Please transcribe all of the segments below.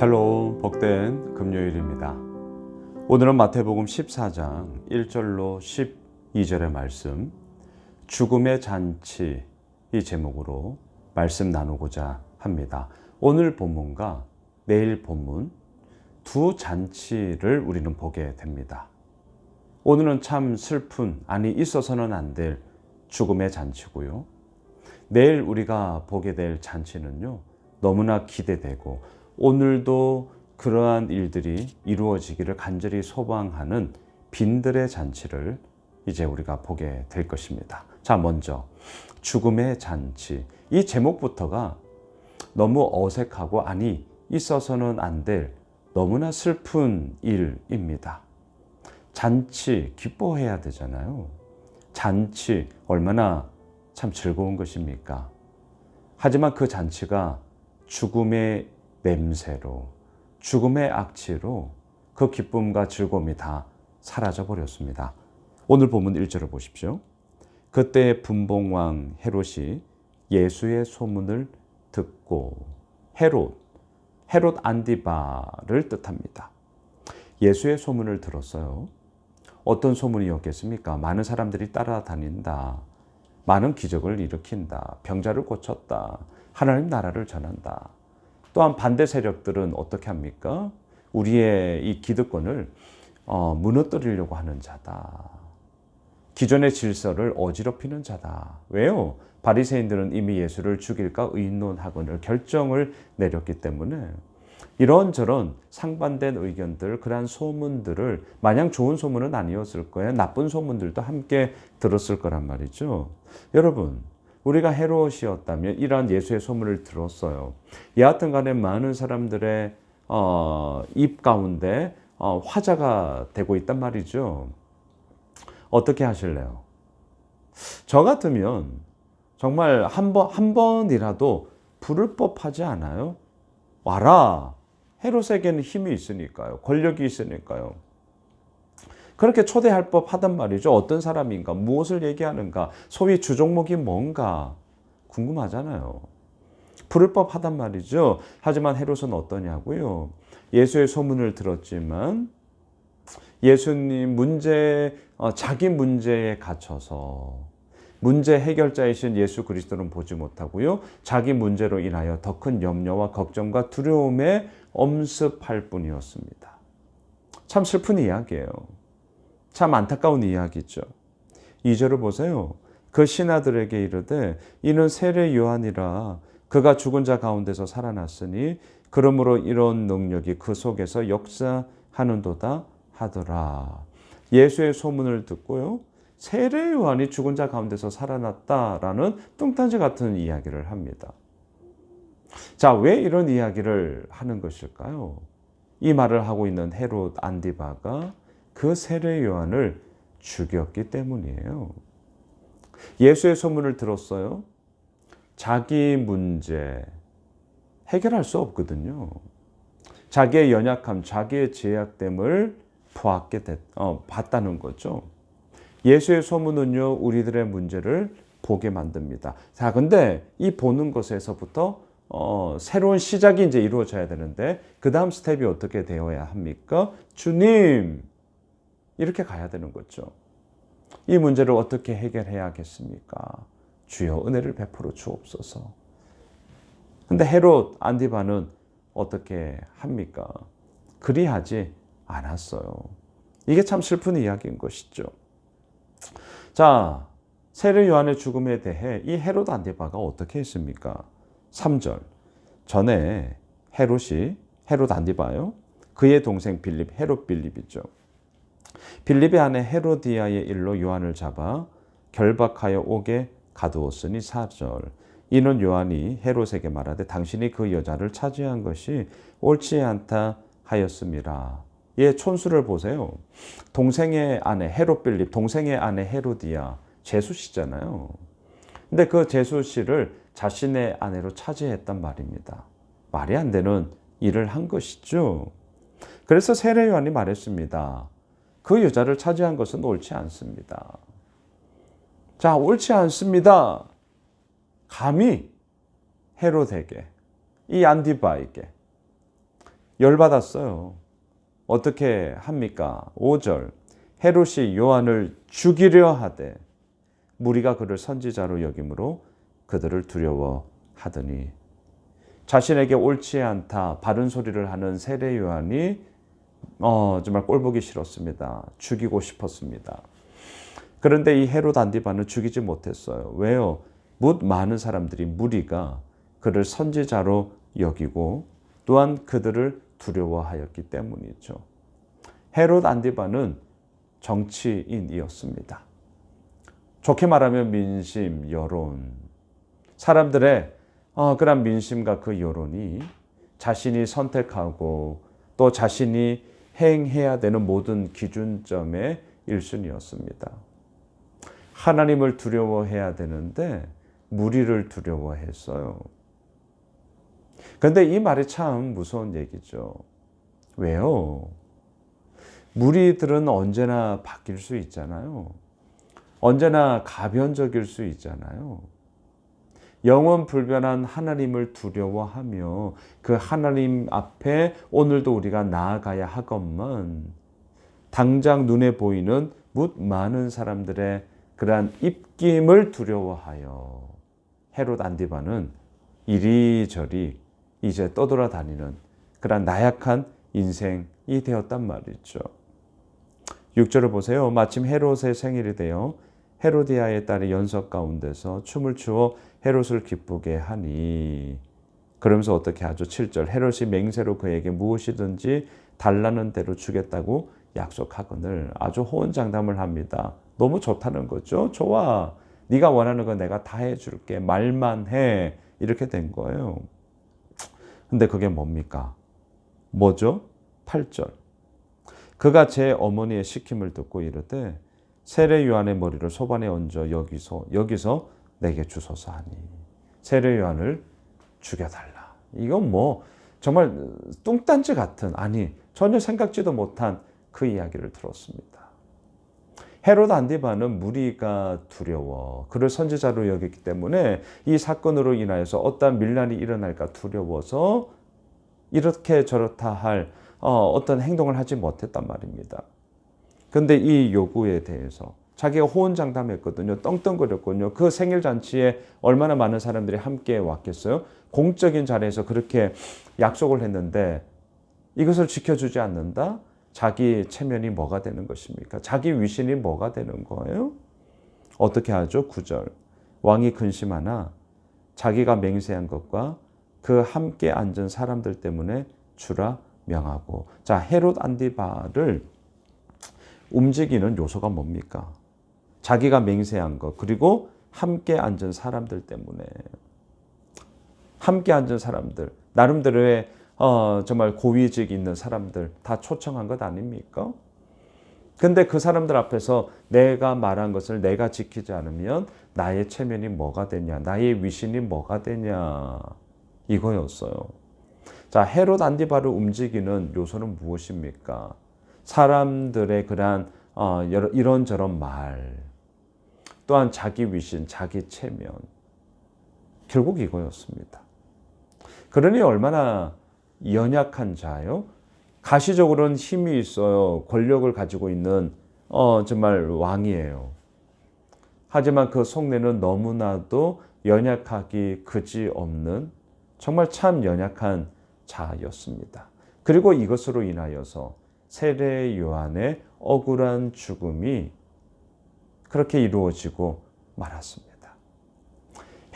샬롬, 복된 금요일입니다. 오늘은 마태복음 14장 1절로 12절의 말씀, 죽음의 잔치, 이 제목으로 말씀 나누고자 합니다. 오늘 본문과 내일 본문 두 잔치를 우리는 보게 됩니다. 오늘은 참 슬픈, 있어서는 안 될 죽음의 잔치고요. 내일 우리가 보게 될 잔치는요, 너무나 기대되고 오늘도 그러한 일들이 이루어지기를 간절히 소망하는 빈들의 잔치를 이제 우리가 보게 될 것입니다. 자, 먼저 죽음의 잔치. 이 제목부터가 너무 어색하고 있어서는 안 될 너무나 슬픈 일입니다. 잔치, 기뻐해야 되잖아요. 잔치, 얼마나 참 즐거운 것입니까? 하지만 그 잔치가 죽음의 냄새로, 죽음의 악취로 그 기쁨과 즐거움이 다 사라져 버렸습니다. 오늘 본문 1절을 보십시오. 그때 분봉왕 헤롯이 예수의 소문을 듣고, 헤롯 안디바를 뜻합니다. 예수의 소문을 들었어요. 어떤 소문이었겠습니까? 많은 사람들이 따라다닌다. 많은 기적을 일으킨다. 병자를 고쳤다. 하나님 나라를 전한다. 또한 반대 세력들은 어떻게 합니까? 우리의 이 기득권을 무너뜨리려고 하는 자다. 기존의 질서를 어지럽히는 자다. 왜요? 바리새인들은 이미 예수를 죽일까 의논하거늘 결정을 내렸기 때문에 이런저런 상반된 의견들, 그러한 소문들을 마냥 좋은 소문은 아니었을 거예요. 나쁜 소문들도 함께 들었을 거란 말이죠. 여러분, 우리가 헤롯이었다면 이러한 예수의 소문을 들었어요. 여하튼 간에 많은 사람들의 입 가운데 화제가 되고 있단 말이죠. 어떻게 하실래요? 저 같으면 정말 한 번이라도 부를 법하지 않아요? 와라. 헤롯에게는 힘이 있으니까요. 권력이 있으니까요. 그렇게 초대할 법 하단 말이죠. 어떤 사람인가, 무엇을 얘기하는가, 소위 주종목이 뭔가 궁금하잖아요. 부를 법 하단 말이죠. 하지만 헤롯은 어떠냐고요? 예수의 소문을 들었지만 예수님 자기 문제에 갇혀서 문제 해결자이신 예수 그리스도는 보지 못하고요. 자기 문제로 인하여 더 큰 염려와 걱정과 두려움에 엄습할 뿐이었습니다. 참 슬픈 이야기예요. 참 안타까운 이야기죠. 2절을 보세요. 그 신하들에게 이르되 이는 세례 요한이라 그가 죽은 자 가운데서 살아났으니 그러므로 이런 능력이 그 속에서 역사하는도다 하더라. 예수의 소문을 듣고요. 세례 요한이 죽은 자 가운데서 살아났다라는 뚱딴지 같은 이야기를 합니다. 자, 왜 이런 이야기를 하는 것일까요? 이 말을 하고 있는 헤롯 안디바가 그 세례 요한을 죽였기 때문이에요. 예수의 소문을 들었어요. 자기 문제 해결할 수 없거든요. 자기의 연약함, 자기의 제약됨을 봤다는 거죠. 예수의 소문은요, 우리들의 문제를 보게 만듭니다. 자, 근데 이 보는 것에서부터 새로운 시작이 이제 이루어져야 되는데, 그 다음 스텝이 어떻게 되어야 합니까? 주님! 이렇게 가야 되는 거죠. 이 문제를 어떻게 해결해야겠습니까? 주여 은혜를 베풀어 주옵소서. 근데 헤롯 안디바는 어떻게 합니까? 그리하지 않았어요. 이게 참 슬픈 이야기인 것이죠. 자, 세례 요한의 죽음에 대해 이 헤롯 안디바가 어떻게 했습니까? 3절. 전에 헤롯 안디바요. 그의 동생 빌립, 헤롯 빌립이죠. 빌립의 아내 헤로디아의 일로 요한을 잡아 결박하여 옥에 가두었으니 4절. 이는 요한이 헤롯에게 말하되 당신이 그 여자를 차지한 것이 옳지 않다 하였음이라. 예, 촌수를 보세요. 동생의 아내 헤롯 빌립, 동생의 아내 헤로디아, 제수씨잖아요. 근데 그 제수씨를 자신의 아내로 차지했단 말입니다. 말이 안 되는 일을 한 것이죠. 그래서 세례 요한이 말했습니다. 그 여자를 차지한 것은 옳지 않습니다. 자, 옳지 않습니다. 감히 헤롯에게, 이 안디바에게 열받았어요. 어떻게 합니까? 5절. 헤롯이 요한을 죽이려 하되 무리가 그를 선지자로 여김으로 그들을 두려워하더니. 자신에게 옳지 않다 바른 소리를 하는 세례 요한이 정말 꼴보기 싫었습니다. 죽이고 싶었습니다. 그런데 이 헤롯 안디바는 죽이지 못했어요. 왜요? 많은 사람들이 무리가 그를 선지자로 여기고 또한 그들을 두려워하였기 때문이죠. 헤롯 안디바는 정치인이었습니다. 좋게 말하면 민심, 여론, 사람들의 그런 민심과 그 여론이 자신이 선택하고 또 자신이 행해야 되는 모든 기준점의 1순위였습니다. 하나님을 두려워해야 되는데 무리를 두려워했어요. 그런데 이 말이 참 무서운 얘기죠. 왜요? 무리들은 언제나 바뀔 수 있잖아요. 언제나 가변적일 수 있잖아요. 영원 불변한 하나님을 두려워하며 그 하나님 앞에 오늘도 우리가 나아가야 하건만 당장 눈에 보이는 많은 사람들의 그러한 입김을 두려워하여 헤롯 안디바는 이리저리 이제 떠돌아다니는 그러한 나약한 인생이 되었단 말이죠. 6절을 보세요. 마침 헤롯의 생일이 되어 헤로디아의 딸이 연석 가운데서 춤을 추어 헤롯을 기쁘게 하니. 그러면서 어떻게 하죠? 7절. 헤롯이 맹세로 그에게 무엇이든지 달라는 대로 주겠다고 약속하거늘. 아주 호언장담을 합니다. 너무 좋다는 거죠. 좋아. 네가 원하는 거 내가 다 해줄게. 말만 해. 이렇게 된 거예요. 근데 그게 뭡니까? 뭐죠? 8절. 그가 제 어머니의 시킴을 듣고 이르되 세례 요한의 머리를 소반에 얹어 여기서 내게 주소서 하니. 세례 요한을 죽여달라. 이건 정말 뚱딴지 같은, 전혀 생각지도 못한 그 이야기를 들었습니다. 헤롯 안디바는 무리가 두려워 그를 선지자로 여겼기 때문에 이 사건으로 인하여서 어떠한 밀란이 일어날까 두려워서 이렇게 저렇다 할 어떤 행동을 하지 못했단 말입니다. 그런데 이 요구에 대해서 자기가 호언장담했거든요. 떵떵거렸거든요. 그 생일잔치에 얼마나 많은 사람들이 함께 왔겠어요? 공적인 자리에서 그렇게 약속을 했는데 이것을 지켜주지 않는다? 자기 체면이 뭐가 되는 것입니까? 자기 위신이 뭐가 되는 거예요? 어떻게 하죠? 9절. 왕이 근심하나 자기가 맹세한 것과 그 함께 앉은 사람들 때문에 주라 명하고. 자, 헤롯 안디바를 움직이는 요소가 뭡니까? 자기가 맹세한 것, 그리고 함께 앉은 사람들 때문에. 함께 앉은 사람들, 나름대로의 정말 고위직 있는 사람들 다 초청한 것 아닙니까? 근데 그 사람들 앞에서 내가 말한 것을 내가 지키지 않으면 나의 체면이 뭐가 되냐, 나의 위신이 뭐가 되냐, 이거였어요. 자, 헤롯 안디바를 움직이는 요소는 무엇입니까? 사람들의 그러한 이런저런 말, 또한 자기 위신, 자기 체면, 결국 이거였습니다. 그러니 얼마나 연약한 자요? 가시적으로는 힘이 있어요. 권력을 가지고 있는 정말 왕이에요. 하지만 그 속내는 너무나도 연약하기 그지없는 정말 참 연약한 자였습니다. 그리고 이것으로 인하여서 세례 요한의 억울한 죽음이 그렇게 이루어지고 말았습니다.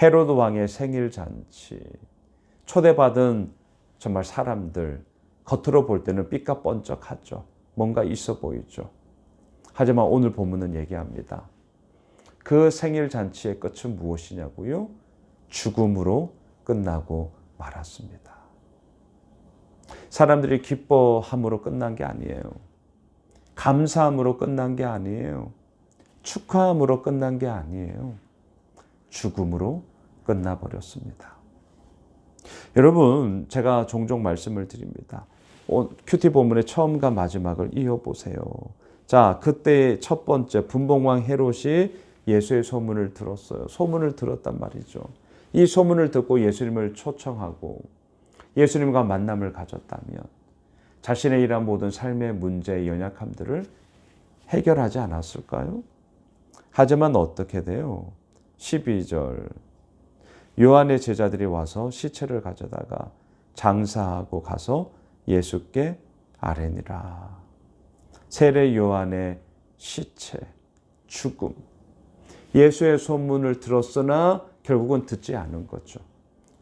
헤로드 왕의 생일 잔치, 초대받은 정말 사람들, 겉으로 볼 때는 삐까뻔쩍하죠. 뭔가 있어 보이죠. 하지만 오늘 본문은 얘기합니다. 그 생일 잔치의 끝은 무엇이냐고요? 죽음으로 끝나고 말았습니다. 사람들이 기뻐함으로 끝난 게 아니에요. 감사함으로 끝난 게 아니에요. 축하함으로 끝난 게 아니에요. 죽음으로 끝나버렸습니다. 여러분, 제가 종종 말씀을 드립니다. 큐티 본문의 처음과 마지막을 이어보세요. 자, 그때 첫 번째 분봉왕 헤롯이 예수의 소문을 들었어요. 소문을 들었단 말이죠. 이 소문을 듣고 예수님을 초청하고 예수님과 만남을 가졌다면 자신의 이러한 모든 삶의 문제의 연약함들을 해결하지 않았을까요? 하지만 어떻게 돼요? 12절 요한의 제자들이 와서 시체를 가져다가 장사하고 가서 예수께 아뢰니라. 세례 요한의 시체, 죽음. 예수의 소문을 들었으나 결국은 듣지 않은 거죠.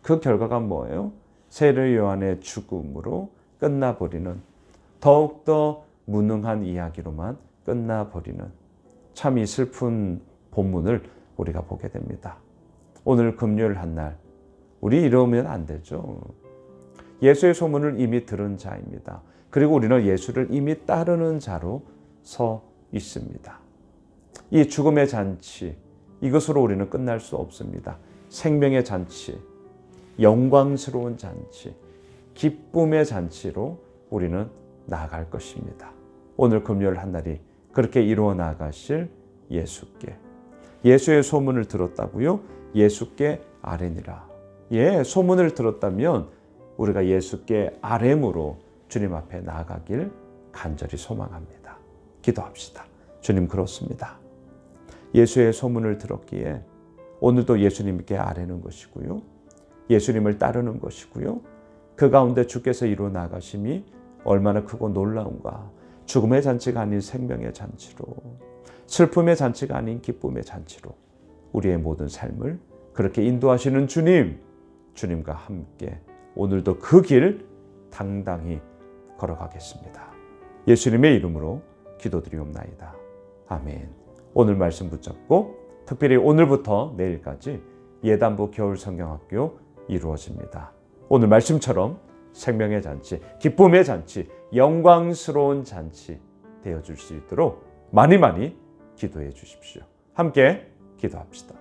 그 결과가 뭐예요? 세례 요한의 죽음으로 끝나버리는, 더욱더 무능한 이야기로만 끝나버리는 참 이 슬픈 본문을 우리가 보게 됩니다. 오늘 금요일 한 날 우리 이러면 안 되죠. 예수의 소문을 이미 들은 자입니다. 그리고 우리는 예수를 이미 따르는 자로 서 있습니다. 이 죽음의 잔치, 이것으로 우리는 끝날 수 없습니다. 생명의 잔치, 영광스러운 잔치, 기쁨의 잔치로 우리는 나아갈 것입니다. 오늘 금요일 한 날이 그렇게 이루어 나가실 예수께. 예수의 소문을 들었다고요? 예수께 아뢰니라. 예, 소문을 들었다면 우리가 예수께 아뢰므로 주님 앞에 나아가길 간절히 소망합니다. 기도합시다. 주님, 그렇습니다. 예수의 소문을 들었기에 오늘도 예수님께 아뢰는 것이고요. 예수님을 따르는 것이고요. 그 가운데 주께서 이루어 나가심이 얼마나 크고 놀라운가. 죽음의 잔치가 아닌 생명의 잔치로, 슬픔의 잔치가 아닌 기쁨의 잔치로 우리의 모든 삶을 그렇게 인도하시는 주님, 주님과 함께 오늘도 그 길 당당히 걸어가겠습니다. 예수님의 이름으로 기도드리옵나이다. 아멘. 오늘 말씀 붙잡고 특별히 오늘부터 내일까지 예단부 겨울성경학교 이루어집니다. 오늘 말씀처럼 생명의 잔치, 기쁨의 잔치, 영광스러운 잔치 되어줄 수 있도록 많이 기도해 주십시오. 함께 기도합시다.